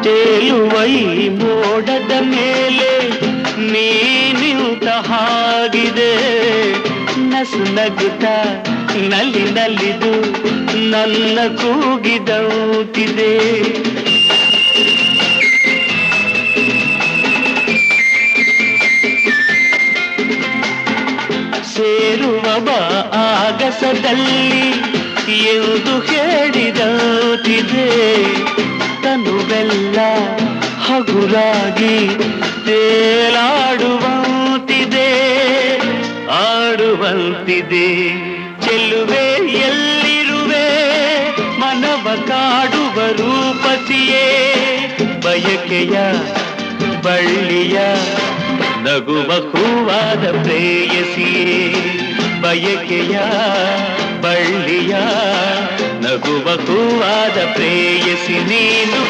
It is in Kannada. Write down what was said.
ತೇಲುವೈ ಮೋಡದ ಮೇಲೆ ನೀ ನಿಂತ ಹಾಗಿದೆ ನಸು ನಗುತ್ತ ನಲ್ಲಿ ನಲಿದು ನನ್ನ ಕೂಗಿದಂತಿದೆ ಸೇರುವ ಬಾ ಆಗಸದಲ್ಲಿ ಎಂದು ಹೇಳಿದಂತಿದೆ ತನುವೆಲ್ಲ ಹಗುರಾಗಿ ತೇಲಾಡುವಂತಿದೆ ಆಡುವಂತಿದೆ ಚೆಲ್ಲುವೆ ಎಲ್ಲಿರುವೆ ಮನವ ಕಾಡುವ ರೂಪಸಿಯೇ ಬಯಕೆಯ ಬಳ್ಳಿಯ ನಗುವ ಹೂವಾದ ಪ್ರೇಯಸಿಯೇ ಬಯಕೆಯ ಬಳ್ಳಿಯ ನಗುವ ಹೂವಾದ ಪ್ರೇಯಸಿ ನೀನು